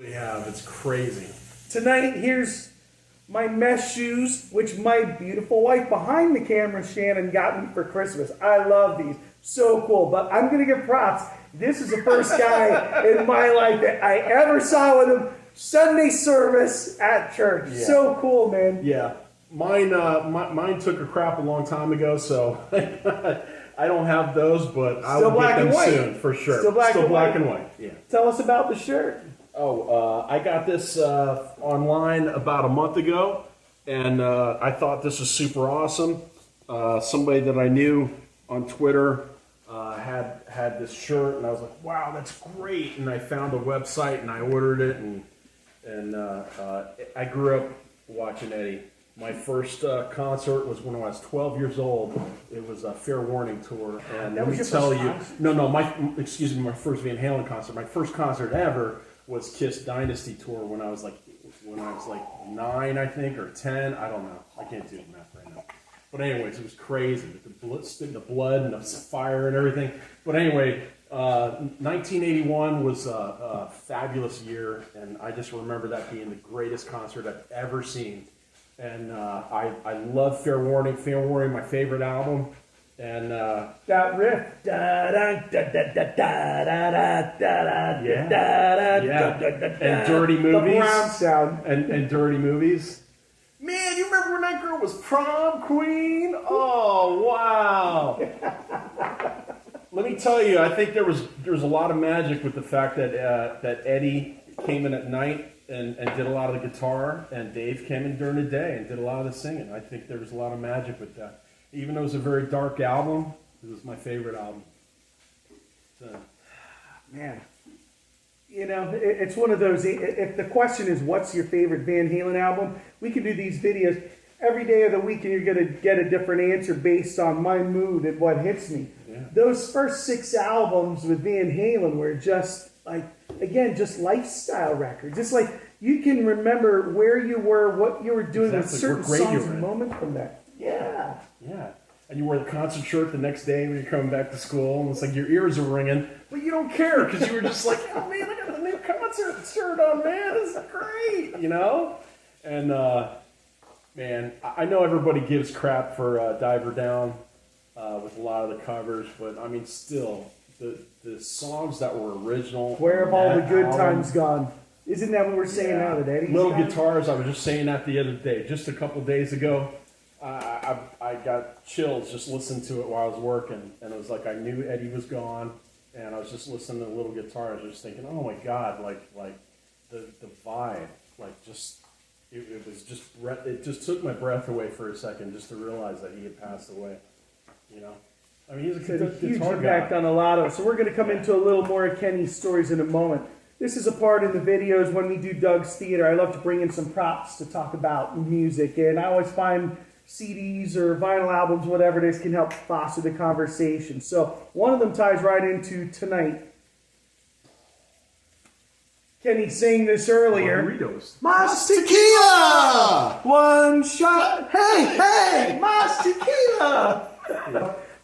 Yeah, it's crazy. Tonight, here's my mesh shoes, which my beautiful wife behind the camera, Shannon, got me for Christmas. I love these. So cool. But I'm going to give props. This is the first guy in my life that I ever saw with him. Sunday service at church. Yeah. So cool, man. Yeah. Mine took a crap a long time ago, so I don't have those, but I will get them soon, for sure. Still black and white. Yeah. Tell us about the shirt. I got this online about a month ago, and I thought this was super awesome. Somebody that I knew on Twitter had this shirt, and I was like, wow, that's great. And I found a website, and I ordered it, and I grew up watching Eddie. My first concert was when I was 12 years old. It was a Fair Warning tour, and let me tell you, my first Van Halen concert. My first concert ever was Kiss Dynasty tour when I was like 9, I think, or 10. I don't know. I can't do the math right now. But anyways, it was crazy. The blood and the fire and everything. But anyway, 1981 was a fabulous year, and I just remember that being the greatest concert I've ever seen. And I love Fair Warning. Fair Warning, my favorite album. And that riff. And Dirty Movies. The Brown sound. And Dirty Movies. Man, you remember when that girl was prom queen? Oh, wow. Let me tell you, I think there was a lot of magic with the fact that Eddie came in at night and did a lot of the guitar, and Dave came in during the day and did a lot of the singing. I think there was a lot of magic with that. Even though it was a very dark album, it was my favorite album. So. Man, you know, it's one of those, if the question is what's your favorite Van Halen album, we can do these videos every day of the week and you're going to get a different answer based on my mood and what hits me. Yeah. Those first 6 albums with Van Halen were just like, again, just lifestyle records. Just like you can remember where you were, what you were doing with certain songs and moments from that. Yeah. Yeah. And you wore the concert shirt the next day when you're coming back to school, and it's like your ears are ringing, but you don't care because you were just like, oh man, I got the new concert shirt on, man. This is great, you know? And, man, I know everybody gives crap for Diver Down with a lot of the covers, but I mean, still, the songs that were original. Where have all the good times gone? Isn't that what we're saying now that Eddie's Little Guitars, I was just saying that the other day, just a couple days ago. I got chills just listening to it while I was working, and it was like I knew Eddie was gone, and I was just listening to Little Guitar. I was just thinking, oh my God, like the vibe, like just it was just it just took my breath away for a second just to realize that he had passed away. You know, I mean, he's a huge impact on a lot of us. So we're going to come into a little more of Kenny's stories in a moment. This is a part in the videos when we do Doug's Theater. I love to bring in some props to talk about music, and I always find CDs or vinyl albums, whatever it is, can help foster the conversation. So one of them ties right into tonight. Kenny sang this earlier. Mas tequila! One shot. Hey, mas tequila!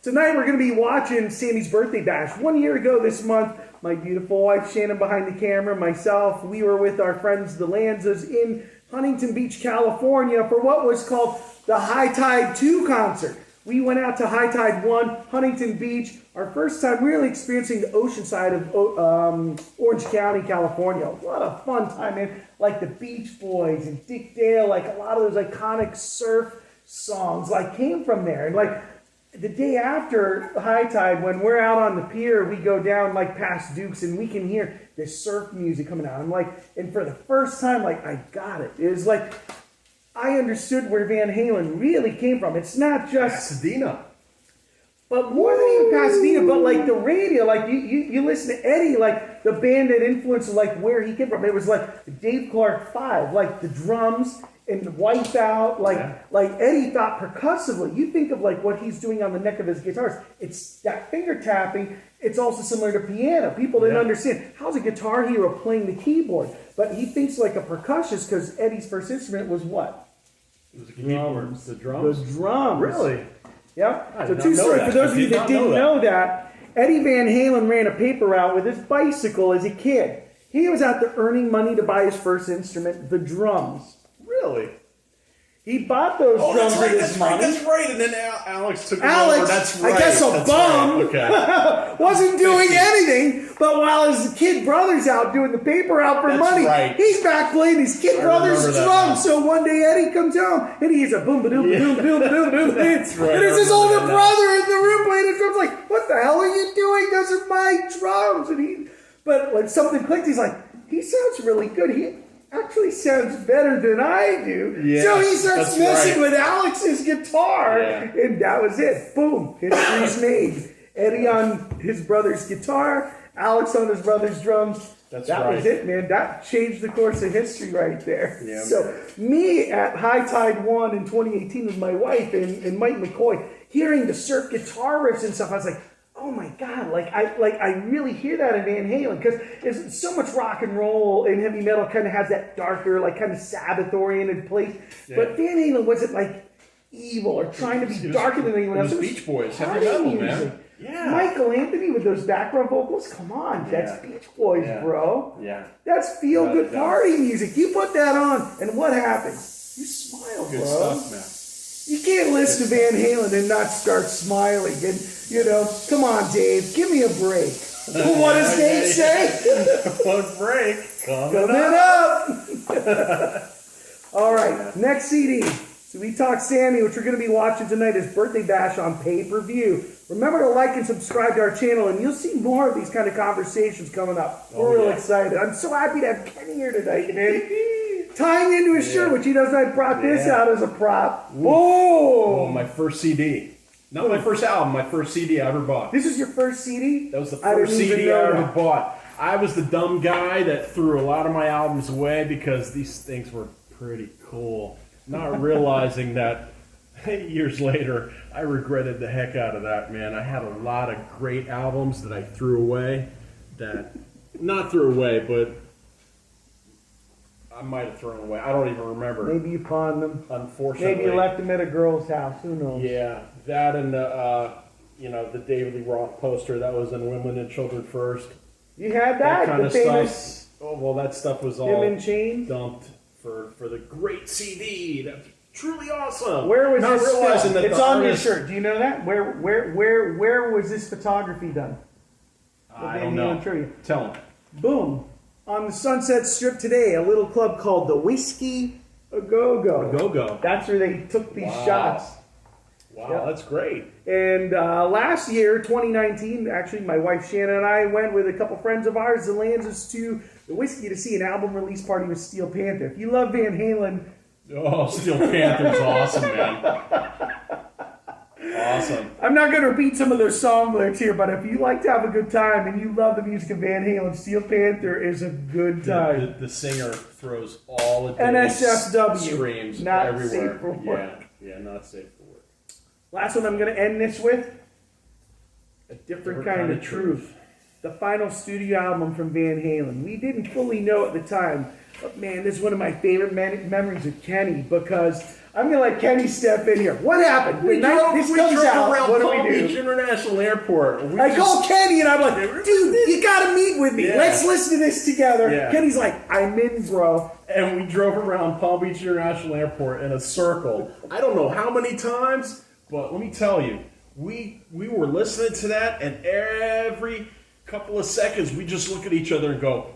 Tonight we're going to be watching Sammy's birthday bash. 1 year ago this month, my beautiful wife Shannon behind the camera, myself, we were with our friends the Lanzas in Huntington Beach, California for what was called the High Tide 2 concert. We went out to High Tide 1, Huntington Beach, our first time really experiencing the ocean side of Orange County, California. What a fun time, man. Like the Beach Boys and Dick Dale, like a lot of those iconic surf songs like came from there. And like the day after High Tide, when we're out on the pier, we go down like past Duke's and we can hear this surf music coming out. I'm like, and for the first time, like I got it. It was like, I understood where Van Halen really came from. It's not just Pasadena, but more than even Pasadena, but like the radio, like you listen to Eddie, like the band that influenced like where he came from. It was like the Dave Clark Five, like the drums and the Wipeout, like Eddie thought percussively. You think of like what he's doing on the neck of his guitars. It's that finger tapping. It's also similar to piano. People didn't understand how's a guitar hero playing the keyboard, but he thinks like a percussionist because Eddie's first instrument was what? It was a keyboard. The drums. The drums. Really? Yep. So two stories. For those of you that didn't know that, Eddie Van Halen ran a paper route with his bicycle as a kid. He was out there earning money to buy his first instrument, the drums. Really? He bought those drums with his money. That's right. And then Alex took over. That's right. I guess a bum, Okay. wasn't doing anything, but while his kid brother's out doing the paper route for money, he's back playing his kid brother's drums. So one day Eddie comes home and he hears a boom, ba-doom, ba-doom, ba-doom, ba-doom, ba-doom. That's right. And there's his older brother in the room playing his drums. Like, what the hell are you doing? Those are my drums. But when something clicked, he's like, he sounds really good. He actually sounds better than I do. Yeah, so he starts messing with Alex's guitar, and that was it. Boom. History's made. Eddie on his brother's guitar, Alex on his brother's drums. That was it, man. That changed the course of history right there. Yeah, so me at High Tide 1 in 2018 with my wife and Mike McCoy, hearing the surf guitar riffs and stuff, I was like, oh my God, I really hear that in Van Halen, because it's so much rock and roll and heavy metal kind of has that darker, like kind of Sabbath-oriented place. Yeah. But Van Halen wasn't like evil or trying to be darker than anyone else. It was Beach Boys, heavy metal, music. Man. Yeah. Michael Anthony with those background vocals, come on, that's Beach Boys, bro. Yeah. That's feel-good party music. You put that on, and what happens? You smile, bro. Good stuff, man. You can't listen to Van Halen and not start smiling. And, come on, Dave, give me a break. What does Dave say? One break. Coming up. All right, next CD. So we talked Sammy, which we're going to be watching tonight, his birthday bash on pay-per-view. Remember to like and subscribe to our channel, and you'll see more of these kind of conversations coming up. We're real excited. I'm so happy to have Kenny here tonight, man. Tying into his shirt, which he knows I brought this out as a prop. Whoa! Oh, my first CD. Not my first album, my first CD I ever bought. This is your first CD? That was the first CD I ever bought. I was the dumb guy that threw a lot of my albums away because these things were pretty cool. Not realizing that years later, I regretted the heck out of that, man. I had a lot of great albums that I threw away. Not threw away, but I might have thrown away. I don't even remember. Maybe you pawned them. Unfortunately. Maybe you left them at a girl's house. Who knows? Yeah, that and the David Lee Roth poster that was in Women and Children First. You had that kind the of famous stuff. Oh well, that stuff was all him in chains? Dumped for the great CD. That's truly awesome. Where was Not this? realizing that it's the on artist, your shirt. Do you know that? Where was this photography done? I don't know. Tell him. Boom. On the Sunset Strip today, a little club called the Whiskey A Go-Go. Go-Go. That's where they took these shots. Wow, that's great. And last year, 2019, actually, my wife Shannon and I went with a couple friends of ours, the Lanzas, to the Whiskey to see an album release party with Steel Panther. If you love Van Halen... Oh, Steel Panther's awesome, man. Awesome. I'm not going to repeat some of their song lyrics here, but if you like to have a good time and you love the music of Van Halen, Steel Panther is a good time. The singer throws all the NSFW. Screams not everywhere. Safe for work. Yeah, not safe for work. Last one I'm going to end this with, A Different Kind of Truth. The final studio album from Van Halen. We didn't fully know at the time, but man, this is one of my favorite memories of Kenny, because I'm going to let Kenny step in here. What happened? We drove around what do Palm we do? Beach International Airport. I called Kenny and I'm like, dude, you got to meet with me. Yeah. Let's listen to this together. Yeah. Kenny's like, I'm in, bro. And we drove around Palm Beach International Airport in a circle. I don't know how many times, but let me tell you, we were listening to that, and every couple of seconds we just look at each other and go,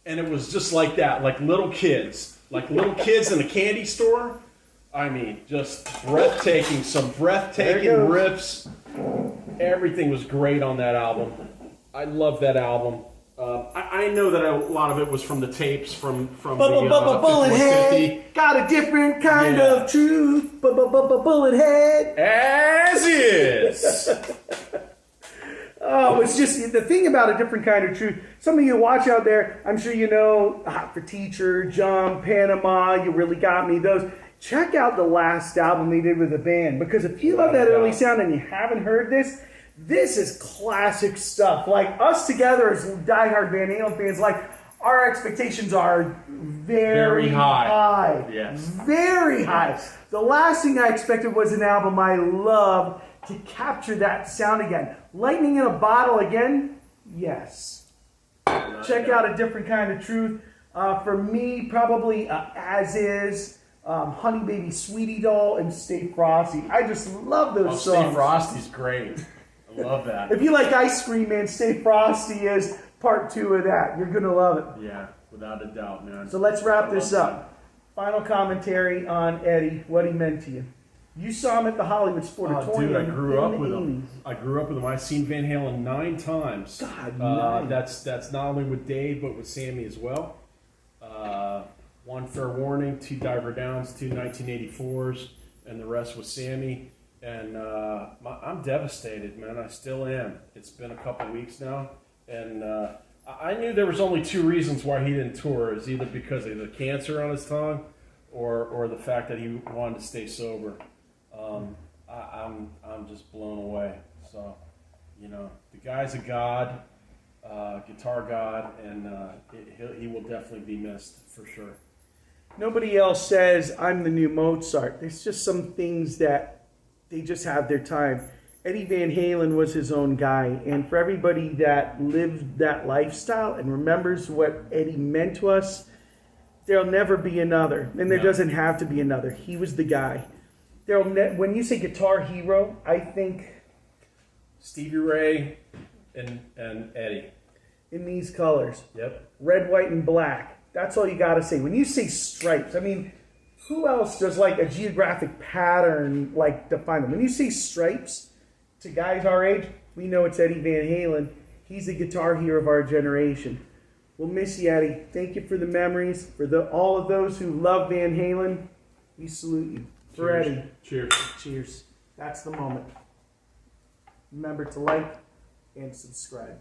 and it was just like that, like little kids in a candy store. I mean, just breathtaking, some breathtaking riffs. Everything was great on that album. I love that album. I know that a lot of it was from the tapes from the Bullethead. Got a different kind of truth. Bullethead. As is. Oh, it's just the thing about A Different Kind of Truth. Some of you watch out there, I'm sure you know Hot for Teacher, Jump, Panama, You Really Got Me, those. Check out the last album they did with the band, because if you love that early sound and you haven't heard this, this is classic stuff. Like, us together as diehard Van Halen fans, like, our expectations are very high. Yes. Very high. The last thing I expected was an album I loved to capture that sound again. Lightning in a Bottle again? Yes. Check out A Different Kind of Truth. For me, probably As Is, Honey Baby Sweetie Doll, and Stay Frosty. I just love those songs. Stay Frosty's great. I love that. If you like ice cream, man, Stay Frosty is part 2 of that. You're going to love it. Yeah, without a doubt, man. So let's wrap this up. Final commentary on Eddie, what he meant to you. You saw him at the Hollywood Sportatorium. Dude, I grew up in the with 80s. him. I grew up with him. I've seen Van Halen 9 times. God, 9. That's not only with Dave, but with Sammy as well. 1 Fair Warning, 2 Diver Downs, 2 1984s, and the rest with Sammy. And I'm devastated, man. I still am. It's been a couple weeks now, and I knew there was only 2 reasons why he didn't tour. It's either because of the cancer on his tongue, or the fact that he wanted to stay sober. I'm just blown away. So, the guy's a god, guitar god, and he will definitely be missed for sure. Nobody else says, I'm the new Mozart. There's just some things that they just have their time. Eddie Van Halen was his own guy. And for everybody that lived that lifestyle and remembers what Eddie meant to us, there'll never be another. And there doesn't have to be another. He was the guy. When you say guitar hero, I think Stevie Ray and Eddie. In these colors. Yep. Red, white, and black. That's all you got to say. When you say stripes, I mean, who else does like a geographic pattern like define them? When you say stripes, to guys our age, we know it's Eddie Van Halen. He's the guitar hero of our generation. We'll miss you, Eddie. Thank you for the memories. For all of those who love Van Halen, we salute you. For Cheers. Eddie. Cheers. Cheers. That's the moment. Remember to like and subscribe.